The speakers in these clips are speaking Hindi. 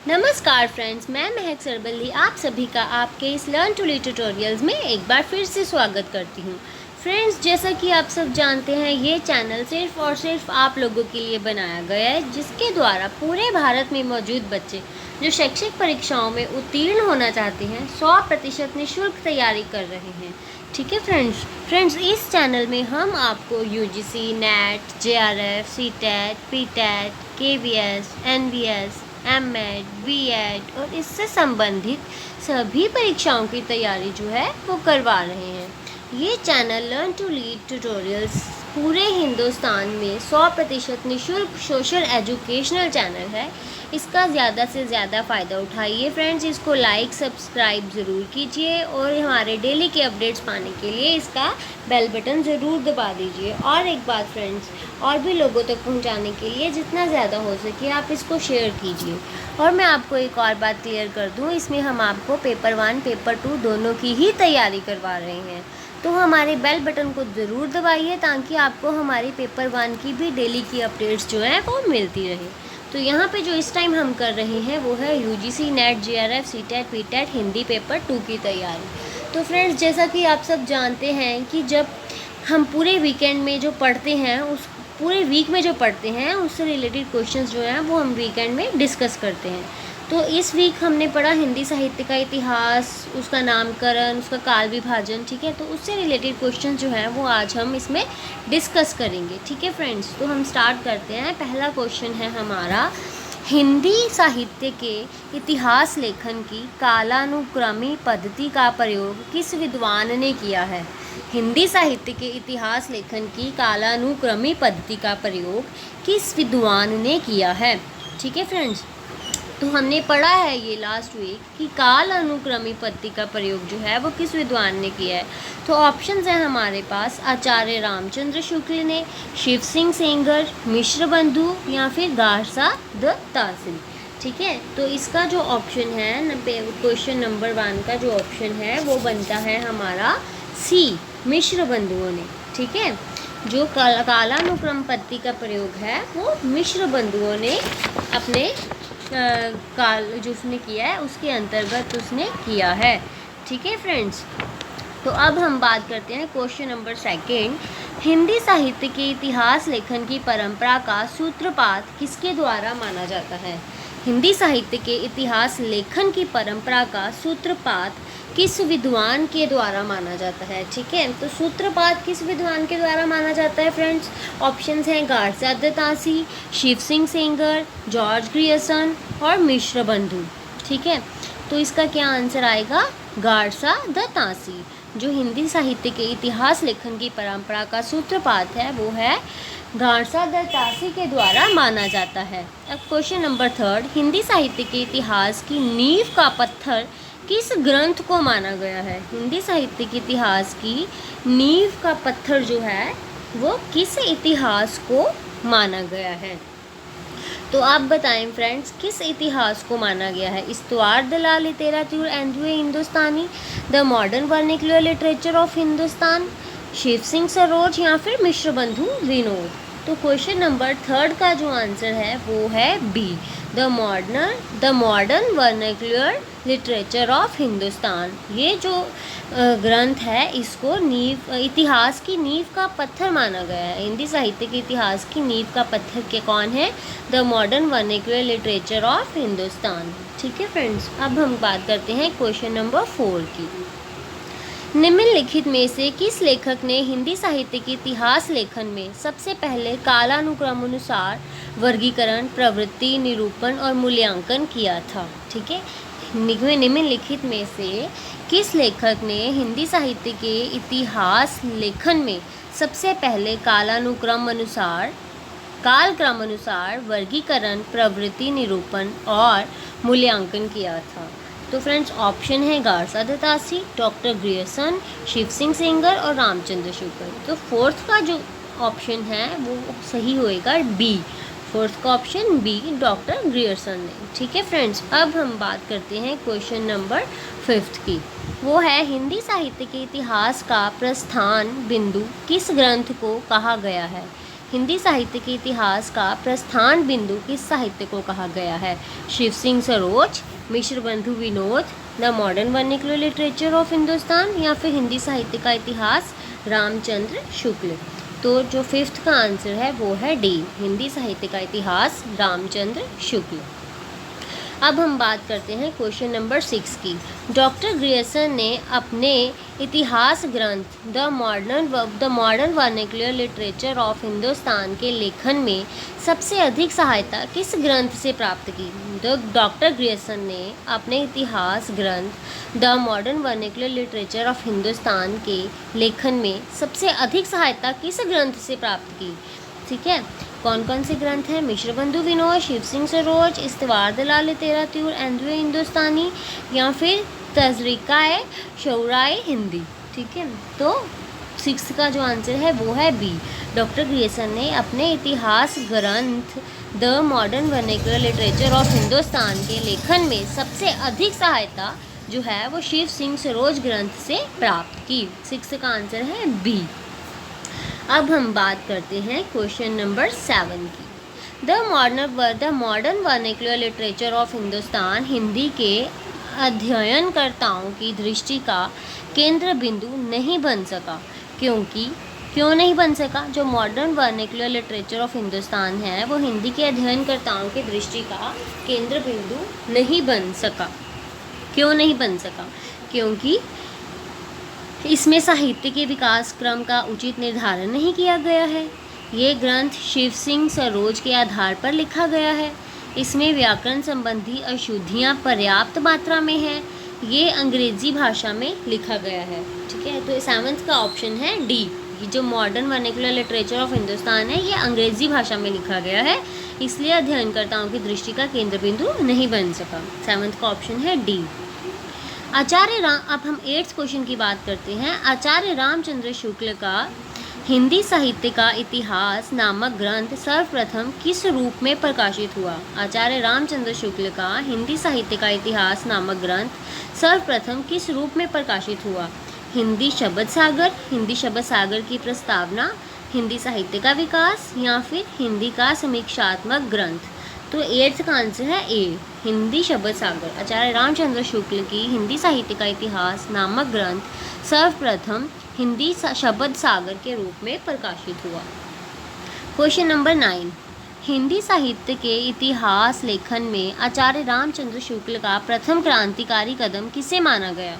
नमस्कार फ्रेंड्स, मैं महक सरबल्ली आप सभी का आपके इस लर्न टू लीड ट्यूटोरियल्स में एक बार फिर से स्वागत करती हूँ। फ्रेंड्स, जैसा कि आप सब जानते हैं, ये चैनल सिर्फ और सिर्फ आप लोगों के लिए बनाया गया है, जिसके द्वारा पूरे भारत में मौजूद बच्चे जो शैक्षिक परीक्षाओं में उत्तीर्ण होना चाहते हैं 100% निःशुल्क तैयारी कर रहे हैं। ठीक है फ्रेंड्स, इस चैनल में हम आपको UGC, NET, JRF, CTET, PTET, KVS, NVS, MEd, BEd और इससे संबंधित सभी परीक्षाओं की तैयारी जो है वो करवा रहे हैं। ये channel learn to lead tutorials पूरे हिंदुस्तान में 100% निःशुल्क सोशल एजुकेशनल चैनल है। इसका ज़्यादा से ज़्यादा फ़ायदा उठाइए फ्रेंड्स। इसको लाइक सब्सक्राइब ज़रूर कीजिए और हमारे डेली के अपडेट्स पाने के लिए इसका बेल बटन ज़रूर दबा दीजिए। और एक बात फ्रेंड्स, और भी लोगों तक पहुंचाने के लिए जितना ज़्यादा हो सके आप इसको शेयर कीजिए। और मैं आपको एक और बात क्लियर कर दूं, इसमें हम आपको पेपर 1 पेपर 2 दोनों की ही तैयारी करवा रहे हैं। तो हमारे बेल बटन को ज़रूर दबाइए ताकि आपको हमारी पेपर 1 की भी डेली की अपडेट्स जो हैं वो मिलती रहे। तो यहाँ पे जो इस टाइम हम कर रहे हैं वो है UGC, NET, JRF, CTET, PTET Hindi paper 2 की तैयारी। तो फ्रेंड्स, जैसा कि आप सब जानते हैं कि जब हम पूरे वीकेंड में जो पढ़ते हैं, उस पूरे वीक में जो पढ़ते हैं उससे रिलेटेड क्वेश्चंस जो हैं वो हम वीकेंड में डिस्कस करते हैं। तो इस वीक हमने पढ़ा हिंदी साहित्य का इतिहास, उसका नामकरण, उसका काल विभाजन। ठीक है, तो उससे रिलेटेड क्वेश्चन जो हैं वो आज हम इसमें डिस्कस करेंगे। ठीक है फ्रेंड्स, तो हम स्टार्ट करते हैं। पहला क्वेश्चन है हमारा, हिंदी साहित्य के इतिहास लेखन की कालानुक्रमी पद्धति का प्रयोग किस विद्वान ने किया है? हिंदी साहित्य के इतिहास लेखन की कालानुक्रमी पद्धति का प्रयोग किस विद्वान ने किया है? ठीक है फ्रेंड्स, तो हमने पढ़ा है ये लास्ट वीक कि काल अनुक्रमी पद्धति का प्रयोग जो है वो किस विद्वान ने किया है। तो ऑप्शंस हैं हमारे पास, आचार्य रामचंद्र शुक्ल ने, शिव सिंह सेंगर, मिश्र बंधु या फिर गारसा द तहसील। ठीक है, तो इसका जो ऑप्शन है क्वेश्चन नंबर 1 का जो ऑप्शन है वो बनता है हमारा सी, मिश्र बंधुओं ने। ठीक है, जो कालानुक्रम पद्धति का प्रयोग है वो मिश्र बंधुओं ने अपने काल जो उसने किया है उसके अंतर्गत उसने किया है। ठीक है फ्रेंड्स, तो अब हम बात करते हैं क्वेश्चन नंबर 2। हिंदी साहित्य के इतिहास लेखन की परंपरा का सूत्रपात किसके द्वारा माना जाता है? हिंदी साहित्य के इतिहास लेखन की परंपरा का सूत्रपात किस विद्वान के द्वारा माना जाता है? ठीक है, तो सूत्रपात किस विद्वान के द्वारा माना जाता है फ्रेंड्स? ऑप्शंस हैं Garcin de Tassy, Shiv Singh Sengar, George Grierson और मिश्र बंधु। ठीक है, तो इसका क्या आंसर आएगा? गारसा द तासी। जो हिंदी साहित्य के इतिहास लेखन की परंपरा का सूत्रपात है वो है गारसा द तासी के द्वारा माना जाता है। अब क्वेश्चन नंबर 3, हिंदी साहित्य के इतिहास की नींव का पत्थर किस ग्रंथ को माना गया है? हिंदी साहित्य के इतिहास की नींव का पत्थर जो है वो किस इतिहास को माना गया है? तो आप बताएं फ्रेंड्स, किस इतिहास को माना गया है? इस्तवार द ला लिटरेचर एंजुए हिंदुस्तानी, the modern vernacular literature of Hindustan, Shiv Singh Saroj या फिर मिश्र बंधु विनोद। तो क्वेश्चन नंबर 3 का जो आंसर है वो है B, the modern vernacular literature of Hindustan. ये जो ग्रंथ है इसको इतिहास की नींव का पत्थर माना गया है। हिंदी साहित्य के इतिहास की नींव का पत्थर के कौन है? The modern vernacular literature of Hindustan. ठीक है फ्रेंड्स, अब हम बात करते हैं क्वेश्चन नंबर 4 की। निम्नलिखित में से किस लेखक ने हिंदी साहित्य के इतिहास लेखन में सबसे पहले कालानुक्रमानुसार वर्गीकरण, प्रवृत्ति, निरूपण और मूल्यांकन किया था? ठीक है, निम्नलिखित में से किस लेखक ने हिंदी साहित्य के इतिहास लेखन में सबसे पहले कालक्रमानुसार वर्गीकरण, प्रवृत्ति, निरूपण और मूल्यांकन किया था? तो फ्रेंड्स, ऑप्शन है Garcin de Tassy, doctor Grierson, Shiv Singh Sengar और रामचंद्र शुक्ल। तो 4th का जो ऑप्शन है वो सही होएगा बी, 4th का ऑप्शन बी, डॉक्टर ग्रियर्सन ने। ठीक है फ्रेंड्स, अब हम बात करते हैं क्वेश्चन नंबर 5 की। वो है, हिंदी साहित्य के इतिहास का प्रस्थान बिंदु किस ग्रंथ को कहा गया है? हिंदी साहित्य के इतिहास का प्रस्थान बिंदु किस साहित्य को कहा गया है? शिव सिंह सरोज, मिश्र बंधु Vinod, the modern vernacular literature of Hindustan, या फिर हिंदी साहित्य का इतिहास रामचंद्र शुक्ल। तो जो फिफ्थ का आंसर है वो है डी, हिंदी साहित्य का इतिहास रामचंद्र शुक्ल। अब हम बात करते हैं क्वेश्चन नंबर 6 की। डॉक्टर ग्रियर्सन ने अपने इतिहास ग्रंथ the modern vernacular literature of Hindustan के लेखन में सबसे अधिक सहायता किस ग्रंथ से प्राप्त की? डॉक्टर ग्रियर्सन ने अपने इतिहास ग्रंथ the modern vernacular literature of Hindustan के लेखन में सबसे अधिक सहायता किस ग्रंथ से प्राप्त की? ठीक है, कौन कौन से ग्रंथ हैं? मिश्र बंधु विनोद, शिव सिंह सरोज, इस्तवार दलाल तेरा त्यूर एंजुए हिंदुस्तानी, या फिर तजरिकाए शौराए हिंदी। ठीक है, तो 6 का जो आंसर है वो है बी। डॉक्टर ग्रियर्सन ने अपने इतिहास ग्रंथ the modern vernacular literature of Hindustan के लेखन में सबसे अधिक सहायता जो है वो शिव सिंह सरोज ग्रंथ से प्राप्त की। 6 का आंसर है बी। अब हम बात करते हैं क्वेश्चन नंबर 7 की। The modern vernacular literature of Hindustan Hindi के अध्ययनकर्ताओं की दृष्टि का केंद्र बिंदु नहीं बन सका, क्यों नहीं बन सका? जो modern vernacular literature of Hindustan है वो हिंदी के अध्ययनकर्ताओं की दृष्टि का केंद्र बिंदु नहीं बन सका। क्यों नहीं बन सका? क्योंकि इसमें साहित्य के विकास क्रम का उचित निर्धारण नहीं किया गया है। ये ग्रंथ शिव सिंह सरोज के आधार पर लिखा गया है। इसमें व्याकरण संबंधी अशुद्धियाँ पर्याप्त मात्रा में है। ये अंग्रेजी भाषा में लिखा गया है। ठीक है, तो 7th का ऑप्शन है डी। ये जो modern vernacular literature of Hindustan है ये अंग्रेजी भाषा में लिखा गया है, इसलिए अध्ययनकर्ताओं की दृष्टि का केंद्र बिंदु नहीं बन सका। 7th का ऑप्शन है डी। अब हम 8th क्वेश्चन की बात करते हैं। आचार्य रामचंद्र शुक्ल का हिंदी साहित्य का इतिहास नामक ग्रंथ सर्वप्रथम किस रूप में प्रकाशित हुआ? आचार्य रामचंद्र शुक्ल का हिंदी साहित्य का इतिहास नामक ग्रंथ सर्वप्रथम किस रूप में प्रकाशित हुआ? हिंदी शब्द सागर की प्रस्तावना, हिंदी साहित्य का विकास, या फिर हिंदी का समीक्षात्मक ग्रंथ। तो 8th का आंसर है ए, हिंदी शब्द सागर। आचार्य रामचंद्र शुक्ल की हिंदी साहित्य का इतिहास नामक ग्रंथ सर्वप्रथम हिंदी शब्द सागर के रूप में प्रकाशित हुआ। Question number 9। हिंदी साहित्य के इतिहास लेखन में आचार्य रामचंद्र शुक्ल का प्रथम क्रांतिकारी कदम किसे माना गया?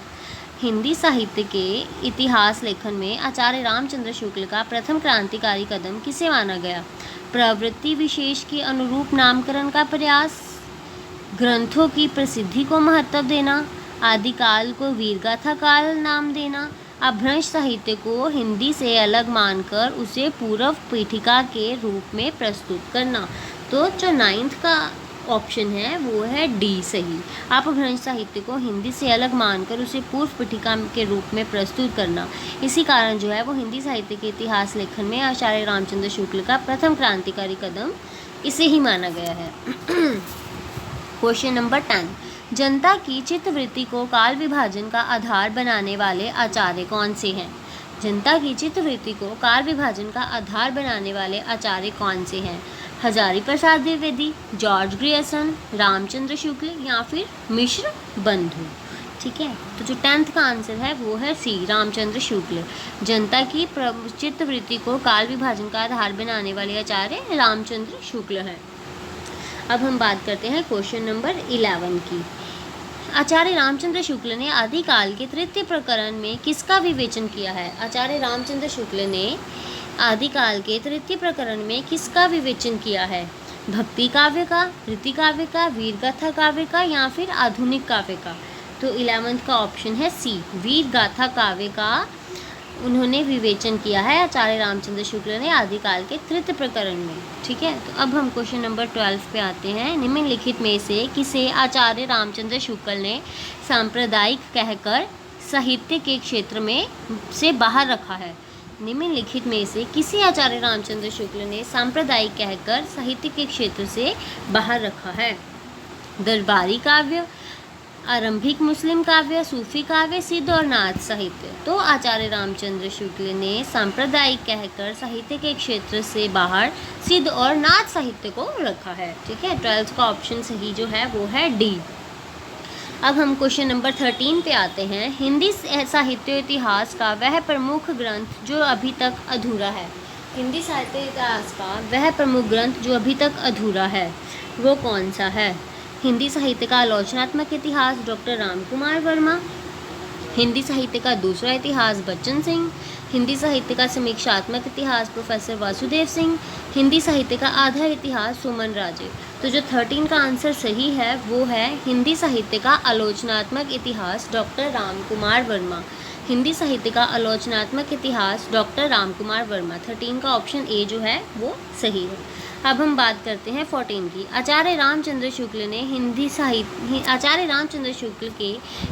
हिंदी साहित्य के इतिहास लेखन में आचार्य रामचंद्र शुक्ल का प्रथम क्रांतिकारी कदम किसे माना गया? प्रवृत्ति विशेष के अनुरूप नामकरण का प्रयास, ग्रंथों की प्रसिद्धि को महत्व देना, आदिकाल को वीरगाथा काल नाम देना, अपभ्रंश साहित्य को हिंदी से अलग मानकर उसे पूर्व पीठिका के रूप में प्रस्तुत करना। तो जो 9th का ऑप्शन है वो है डी सही। अपभ्रंश साहित्य को हिंदी से अलग मानकर उसे पूर्व पीठिका के रूप में प्रस्तुत करना, इसी कारण जो है वो हिंदी साहित्य के इतिहास लेखन में आचार्य रामचंद्र शुक्ल का प्रथम क्रांतिकारी कदम इसे ही माना गया है। Question number 10। जनता की चित्तवृत्ति को काल विभाजन का आधार बनाने वाले आचार्य कौन से हैं? जनता की चित्तवृत्ति को काल विभाजन का आधार बनाने वाले आचार्य कौन से हैं? हजारी प्रसाद द्विवेदी, जॉर्ज ग्रियर्सन, रामचंद्र शुक्ल, या फिर मिश्र बंधु। ठीक है, तो जो 10th का आंसर है वो है सी, रामचंद्र शुक्ल। जनता की चित्तवृत्ति को काल विभाजन का आधार बनाने वाले आचार्य रामचंद्र शुक्ल हैं। अब हम बात करते हैं क्वेश्चन नंबर 11 की। आचार्य रामचंद्र शुक्ल ने आदिकाल के तृतीय प्रकरण में किसका विवेचन किया है? आचार्य रामचंद्र शुक्ल ने आदिकाल के तृतीय प्रकरण में किसका विवेचन किया है? भक्ति काव्य का, रीति काव्य का, वीरगाथा काव्य का, या फिर आधुनिक काव्य का? तो 11th का ऑप्शन है सी, वीरगाथा काव्य का उन्होंने विवेचन किया है आचार्य रामचंद्र शुक्ल ने आदिकाल के तृतीय प्रकरण में। ठीक है, तो अब हम क्वेश्चन नंबर 12 पे आते हैं। निम्नलिखित में से किसे आचार्य रामचंद्र शुक्ल ने सांप्रदायिक कहकर साहित्य के क्षेत्र में से बाहर रखा है? निम्नलिखित में से किसे आचार्य रामचंद्र शुक्ल ने सांप्रदायिक कहकर साहित्य के क्षेत्र से बाहर रखा है? दरबारी काव्य, आरंभिक मुस्लिम काव्य, सूफी काव्य, सिद्ध और नाथ साहित्य। तो आचार्य रामचंद्र शुक्ल ने सांप्रदायिक कहकर साहित्य के क्षेत्र से बाहर सिद्ध और नाथ साहित्य को रखा है। ठीक है, 12th का ऑप्शन सही जो है वो है डी। अब हम क्वेश्चन नंबर 13 पे आते हैं। हिंदी साहित्य इतिहास का वह प्रमुख ग्रंथ जो अभी तक अधूरा है। हिंदी साहित्य इतिहास का वह प्रमुख ग्रंथ जो अभी तक अधूरा है वो कौन सा है? हिंदी साहित्य का आलोचनात्मक इतिहास डॉक्टर रामकुमार वर्मा, हिंदी साहित्य का दूसरा इतिहास बच्चन सिंह, हिंदी साहित्य का समीक्षात्मक इतिहास प्रोफेसर वासुदेव सिंह, हिंदी साहित्य का आधा इतिहास सुमन राजे। तो जो 13 का आंसर सही है वो है हिंदी साहित्य का आलोचनात्मक इतिहास डॉक्टर रामकुमार वर्मा। हिंदी साहित्य का आलोचनात्मक इतिहास डॉक्टर रामकुमार वर्मा, 13 का ऑप्शन ए जो है वो सही है। अब हम बात करते हैं 14 की। आचार्य रामचंद्र शुक्ल ने आचार्य रामचंद्र शुक्ल के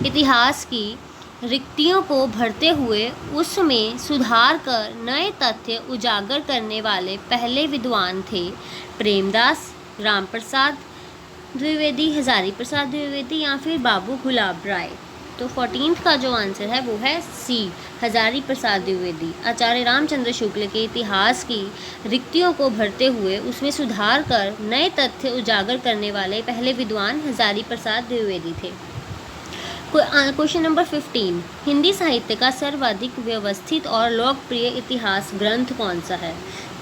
इतिहास की रिक्तियों को भरते हुए उसमें सुधार कर नए तथ्य उजागर करने वाले पहले विद्वान थे। प्रेमदास, राम प्रसाद द्विवेदी, हजारी प्रसाद द्विवेदी या फिर बाबू गुलाब राय। तो 14th का जो आंसर है वो है सी, हजारी प्रसाद द्विवेदी। आचार्य रामचंद्र शुक्ल के इतिहास की रिक्तियों को भरते हुए उसमें सुधार कर नए तथ्य उजागर करने वाले पहले विद्वान हजारी प्रसाद द्विवेदी थे। Question number 15। हिंदी साहित्य का सर्वाधिक व्यवस्थित और लोकप्रिय इतिहास ग्रंथ कौन सा है?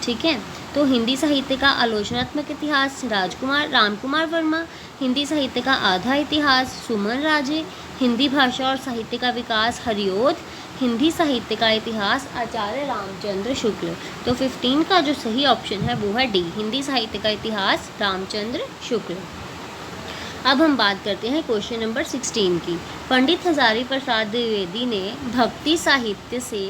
ठीक है, तो हिंदी साहित्य का आलोचनात्मक इतिहास रामकुमार वर्मा, हिंदी साहित्य का आधा इतिहास सुमन राजे, हिंदी भाषा और साहित्य का विकास हरिओद, हिंदी साहित्य का इतिहास आचार्य रामचंद्र शुक्ल। तो 15 का जो सही ऑप्शन है वो है डी, हिंदी साहित्य का इतिहास रामचंद्र शुक्ल। अब हम बात करते हैं क्वेश्चन नंबर 16 की। पंडित हजारी प्रसाद द्विवेदी ने भक्ति साहित्य से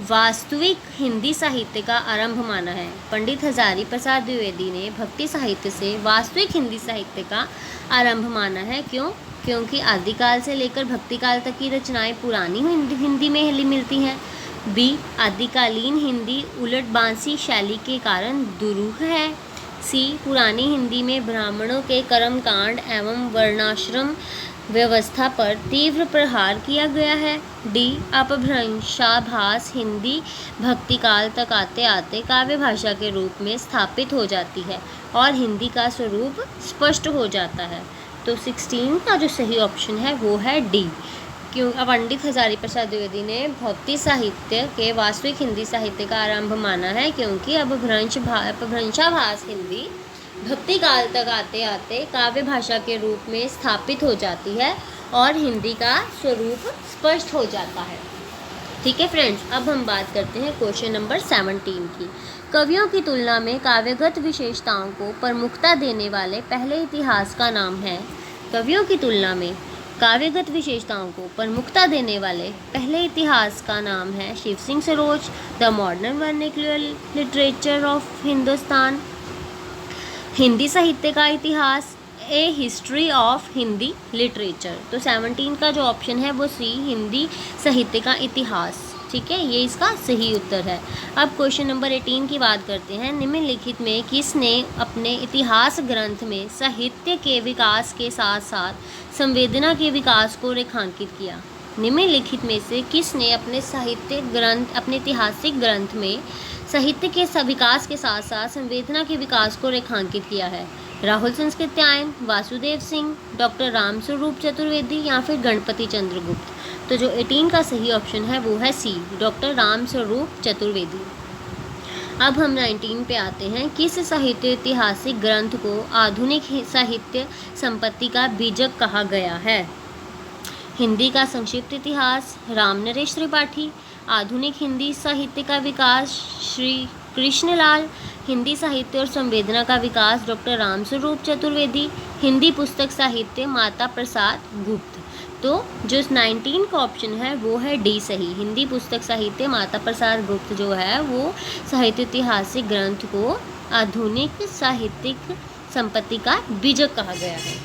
वास्तविक हिंदी साहित्य का आरंभ माना है। पंडित हजारी प्रसाद द्विवेदी ने भक्ति साहित्य से वास्तविक हिंदी साहित्य का आरंभ माना है। क्यों? क्योंकि आदिकाल से लेकर भक्ति काल तक की रचनाएं पुरानी हिंदी में मिलती हैं। बी, आदिकालीन हिंदी उलट बांसी शैली के कारण दुरूह है। सी, पुरानी हिंदी में ब्राह्मणों के कर्मकांड एवं वर्णाश्रम व्यवस्था पर तीव्र प्रहार किया गया है। डी, अपभ्रंशाभास हिंदी भक्ति काल तक आते आते काव्य भाषा के रूप में स्थापित हो जाती है और हिंदी का स्वरूप स्पष्ट हो जाता है। तो 16 का जो सही ऑप्शन है वो है डी। क्यों? पंडित हजारी प्रसाद द्विवेदी ने भक्ति साहित्य के वास्तविक हिंदी साहित्य का आरंभ माना है क्योंकि अपभ्रंशाभास हिंदी भक्ति काल तक आते आते काव्य भाषा के रूप में स्थापित हो जाती है और हिंदी का स्वरूप स्पष्ट हो जाता है। ठीक है फ्रेंड्स, अब हम बात करते हैं क्वेश्चन नंबर 17 की। कवियों की तुलना में काव्यगत विशेषताओं को प्रमुखता देने वाले पहले इतिहास का नाम है। कवियों की तुलना में काव्यगत विशेषताओं को प्रमुखता देने वाले पहले इतिहास का नाम है Shiv Singh Saroj, the modern vernacular literature of Hindustan, Hindi साहित्य का इतिहास, a history of Hindi literature. तो 17 का जो ऑप्शन है वो सी, हिंदी साहित्य का इतिहास। ठीक है, ये इसका सही उत्तर है। अब क्वेश्चन नंबर 18 की बात करते हैं। निम्नलिखित में किसने अपने इतिहास ग्रंथ में साहित्य के विकास के साथ साथ संवेदना के विकास को रेखांकित किया? निम्नलिखित में से किसने अपने ऐतिहासिक ग्रंथ में साहित्य के विकास के साथ साथ संवेदना के विकास को रेखांकित किया है? राहुल संस्कृत्यायन, वासुदेव सिंह, डॉक्टर रामस्वरूप चतुर्वेदी या फिर गणपति चंद्र गुप्त। तो जो 18 का सही ऑप्शन है वो है सी, डॉक्टर रामस्वरूप चतुर्वेदी। अब हम 19 पे आते हैं। किस साहित्य ऐतिहासिक ग्रंथ को आधुनिक साहित्य संपत्ति का बीजक कहा गया है? हिंदी का संक्षिप्त इतिहास रामनरेश त्रिपाठी, आधुनिक हिंदी साहित्य का विकास श्री कृष्णलाल, हिंदी साहित्य और संवेदना का विकास डॉक्टर रामस्वरूप चतुर्वेदी, हिंदी पुस्तक साहित्य माता प्रसाद गुप्त। तो जो 19 का ऑप्शन है वो है डी सही, हिंदी पुस्तक साहित्य माता प्रसाद गुप्त जो है वो साहित्य ऐतिहासिक ग्रंथ को आधुनिक साहित्यिक संपत्ति का बीजक कहा गया है।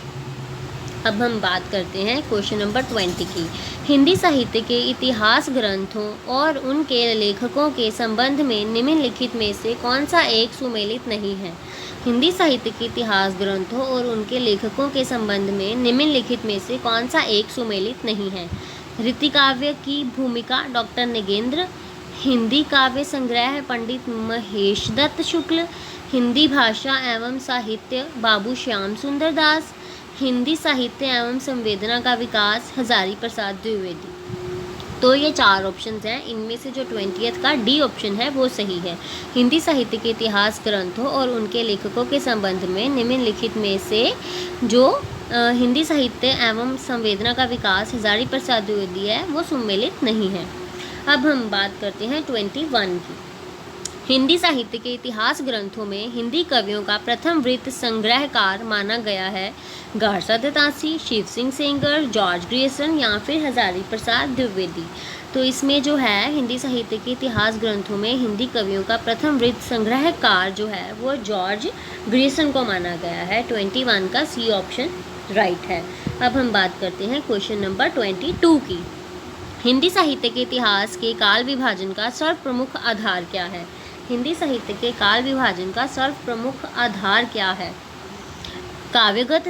अब हम बात करते हैं क्वेश्चन नंबर 20 की। हिंदी साहित्य के इतिहास ग्रंथों और उनके लेखकों के संबंध में निम्नलिखित में से कौन सा एक सुमेलित नहीं है? हिंदी साहित्य के इतिहास ग्रंथों और उनके लेखकों के संबंध में निम्नलिखित में से कौन सा एक सुमेलित नहीं है? रीतिकाव्य की भूमिका डॉक्टर नगेंद्र, हिंदी काव्य संग्रह पंडित महेशदत्त शुक्ल, हिंदी भाषा एवं साहित्य बाबू श्याम सुंदर दास, हिंदी साहित्य एवं संवेदना का विकास हजारी प्रसाद द्विवेदी। तो ये 4 ऑप्शंस हैं, इनमें से जो 20th का डी ऑप्शन है वो सही है। हिंदी साहित्य के इतिहास ग्रंथों और उनके लेखकों के संबंध में निम्नलिखित में से जो हिंदी साहित्य एवं संवेदना का विकास हजारी प्रसाद द्विवेदी है वो सुमेलित नहीं है। अब हम बात करते हैं 21 की। हिंदी साहित्य के इतिहास ग्रंथों में हिंदी कवियों का प्रथम वृत्त संग्रहकार माना गया है Garcin de Tassy, Shiv Singh Sengar, George Grierson या फिर हजारी प्रसाद द्विवेदी। तो इसमें जो है हिंदी साहित्य के इतिहास ग्रंथों में हिंदी कवियों का प्रथम वृत्त संग्रहकार जो है वो जॉर्ज ग्रियर्सन को माना गया है। 21 का सी ऑप्शन राइट है। अब हम बात करते हैं क्वेश्चन नंबर 22 की। हिंदी साहित्य के इतिहास के काल विभाजन का सर्वप्रमुख आधार क्या है? हिंदी साहित्य के काल विभाजन का सर्वप्रमुख आधार क्या है? काव्यगत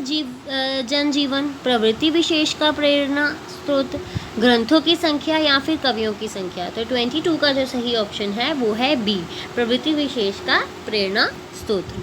जनजीवन, प्रवृत्ति विशेष का प्रेरणा स्रोत, ग्रंथों की संख्या या फिर कवियों की संख्या। तो 22 का जो सही ऑप्शन है वो है बी, प्रवृत्ति विशेष का प्रेरणा स्रोत।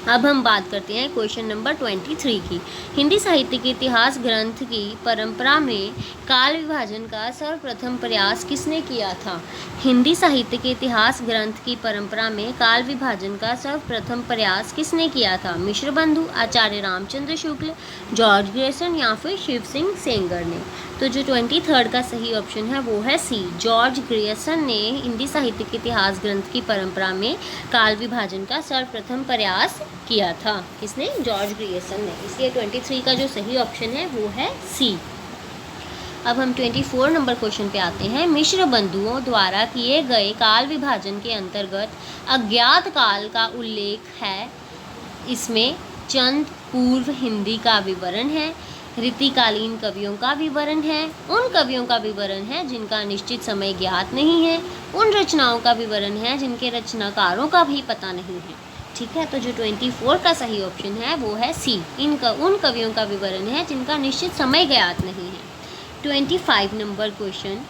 अब हम बात करते हैं क्वेश्चन नंबर 23 की। हिंदी साहित्य के इतिहास ग्रंथ की परंपरा में काल विभाजन का सर्वप्रथम प्रयास किसने किया था? हिंदी साहित्य के इतिहास ग्रंथ की परंपरा में काल विभाजन का सर्वप्रथम प्रयास किसने किया था? मिश्र बंधु, आचार्य रामचंद्र शुक्ल, जॉर्ज ग्रियर्सन या फिर शिव सिंह सेंगर ने। तो जो 23 का सही ऑप्शन है वो है सी, जॉर्ज ग्रियर्सन ने हिंदी साहित्य के इतिहास ग्रंथ की परंपरा में काल विभाजन का सर्वप्रथम प्रयास किया था। किसने? जॉर्ज ग्रियर्सन ने। इसलिए 23 का जो सही ऑप्शन है वो है सी। अब हम 24 नंबर क्वेश्चन पे आते हैं। मिश्र बंधुओं द्वारा किए गए काल विभाजन के अंतर्गत अज्ञात काल का उल्लेख है। इसमें चंद पूर्व हिंदी का विवरण है, रीतिकालीन कवियों का विवरण है, उन कवियों का विवरण है जिनका निश्चित समय ज्ञात नहीं है, उन रचनाओं का विवरण है जिनके रचनाकारों का भी पता नहीं है। ठीक है, तो जो 24 का सही ऑप्शन है वो है सी, उन कवियों का विवरण है जिनका निश्चित समय ज्ञात नहीं है। 25 नंबर क्वेश्चन।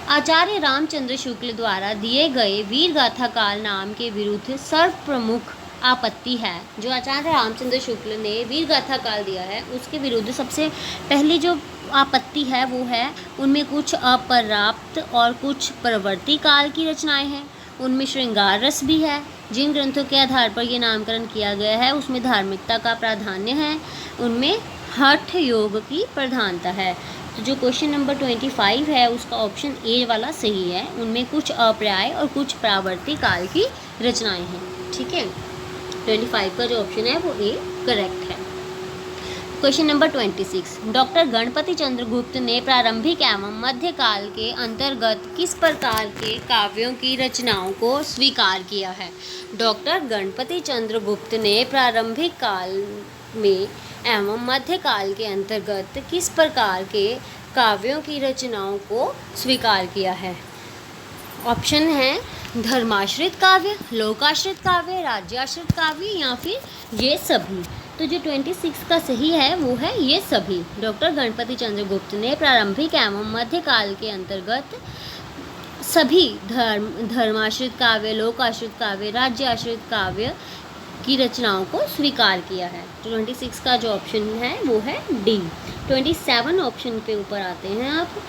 आचार्य रामचंद्र शुक्ल द्वारा दिए गए वीर गाथा काल नाम के विरुद्ध सर्वप्रमुख आपत्ति है। जो आचार्य रामचंद्र शुक्ल ने वीर गाथा काल दिया है उसके विरुद्ध सबसे पहली जो आपत्ति है वो है उनमें कुछ अपर्याप्त और कुछ प्रवर्ती काल की रचनाएं हैं। उनमें श्रृंगार रस भी है। जिन ग्रंथों के आधार पर ये नामकरण किया गया है उसमें धार्मिकता का प्राधान्य है, उनमें हठ योग की प्रधानता है। तो जो क्वेश्चन नंबर 25 है उसका ऑप्शन ए वाला सही है। उनमें कुछ अपर्याय और कुछ प्रावर्ती काल की रचनाएं हैं। ठीक है, 25 का जो ऑप्शन है वो ए करेक्ट है। Question number 26। डॉक्टर गणपति चंद्र गुप्त ने प्रारंभिक एवं मध्यकाल के अंतर्गत किस प्रकार के काव्यों की रचनाओं को स्वीकार किया है? डॉक्टर गणपति चंद्र गुप्त ने प्रारंभिक काल में एवं मध्यकाल के अंतर्गत किस प्रकार के काव्यों की रचनाओं को स्वीकार किया है? ऑप्शन है धर्माश्रित काव्य, लोकाश्रित काव्य, राज्याश्रित काव्य या फिर ये सभी। तो जो 26 का सही है वो है ये सभी। डॉक्टर गणपति चंद्र गुप्त ने प्रारंभिक एवं मध्यकाल के अंतर्गत सभी धर्माश्रित काव्य, लोकाश्रित काव्य, राज्याश्रित काव्य की रचनाओं को स्वीकार किया है। तो 26 का जो ऑप्शन है वो है डी। 27 ऑप्शन पे ऊपर आते हैं आप।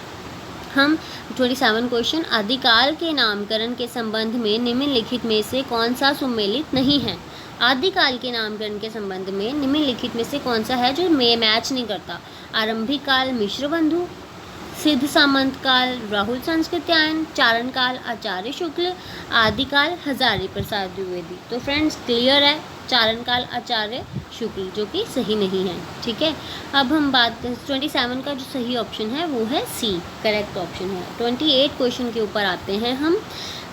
हम 27 क्वेश्चन। आदिकाल के नामकरण के संबंध में निम्नलिखित में से कौन सा सुमेलित नहीं है? आदिकाल के नामकरण के संबंध में निम्नलिखित में से कौन सा है जो मैच नहीं करता? आरंभिक काल मिश्र बंधु, सिद्ध सामंत काल राहुल संस्कृत्यायन, चारण काल आचार्य शुक्ल, आदिकाल हजारी प्रसाद द्विवेदी। तो फ्रेंड्स क्लियर है चारणकाल आचार्य शुक्ल, जो कि सही नहीं है। ठीक है, अब हम बात 27 का जो सही ऑप्शन है वो है सी, करेक्ट ऑप्शन है। 28 क्वेश्चन के ऊपर आते हैं हम।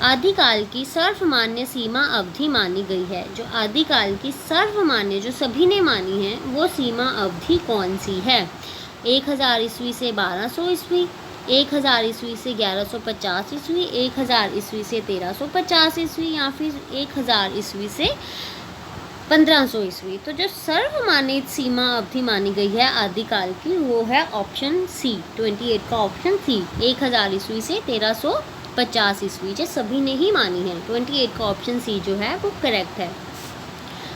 आदिकाल की सर्वमान्य सीमा अवधि मानी गई है। जो आदिकाल की सर्वमान्य, जो सभी ने मानी है, वो सीमा अवधि कौन सी है? 1000 ईस्वी से 1200 ईस्वी, 1000 ईस्वी से 1150 ईस्वी, 1000 ईस्वी से 1350 ईस्वी, या फिर 1000 ईस्वी से 1500 ईस्वी। तो जो सर्वमान्य सीमा अवधि मानी गई है आदिकाल की, वो है ऑप्शन सी, 28 का ऑप्शन सी, 1000 ईस्वी से 1350 ईस्वी, जो सभी ने ही मानी है। 28 का ऑप्शन सी जो है वो करेक्ट है।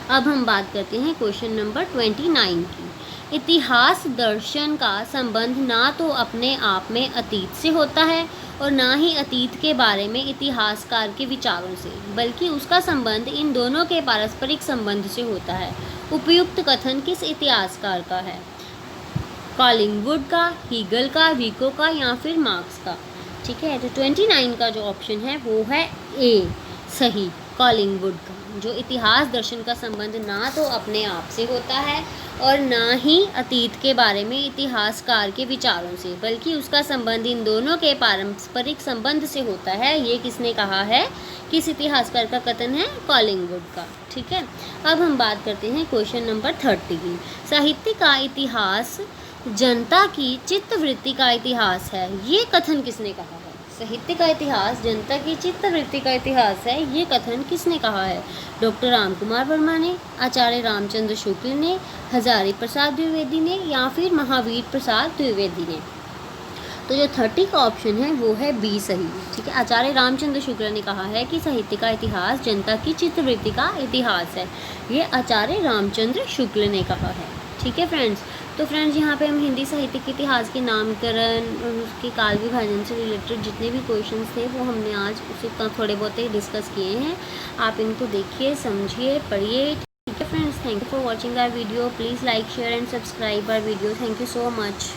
अब हम बात करते हैं क्वेश्चन नंबर 29 की। इतिहास दर्शन का संबंध ना तो अपने आप में अतीत से होता है और ना ही अतीत के बारे में इतिहासकार के विचारों से, बल्कि उसका संबंध इन दोनों के पारस्परिक संबंध से होता है। उपयुक्त कथन किस इतिहासकार का है? कॉलिंगवुड का, हीगल का, विको का, या फिर मार्क्स का? ठीक है, तो 29 का जो ऑप्शन है वो है ए, सही, कॉलिंगवुड का। जो इतिहास दर्शन का संबंध ना तो अपने आप से होता है और ना ही अतीत के बारे में इतिहासकार के विचारों से, बल्कि उसका संबंध इन दोनों के पारस्परिक संबंध से होता है। ये किसने कहा है? किस इतिहासकार का कथन है? कॉलिंगवुड का। ठीक है, अब हम बात करते हैं क्वेश्चन नंबर 30 की। साहित्य का इतिहास जनता की चित्तवृत्ति का इतिहास है, ये कथन किसने कहा है? साहित्य का इतिहास जनता की चित्तवृत्ति का इतिहास है, ये कथन किसने कहा है? डॉक्टर राम कुमार वर्मा ने, आचार्य रामचंद्र शुक्ल ने, हजारी प्रसाद द्विवेदी ने, या फिर महावीर प्रसाद द्विवेदी ने? तो जो 30 का ऑप्शन है वो है बी, सही। ठीक है, आचार्य रामचंद्र शुक्ल ने कहा है कि साहित्य का इतिहास जनता की चित्तवृत्ति का इतिहास है, ये आचार्य रामचंद्र शुक्ल ने कहा है। ठीक है फ्रेंड्स, तो फ्रेंड्स यहाँ पे हम हिंदी साहित्य के इतिहास के नामकरण और उसके काल विभाजन से रिलेटेड जितने भी क्वेश्चंस थे वो हमने आज उसको थोड़े बहुत ही डिस्कस किए हैं। आप इनको देखिए, समझिए, पढ़िए। ठीक है friends, thank you for watching our video. Please like, share and subscribe our video. Thank you so much.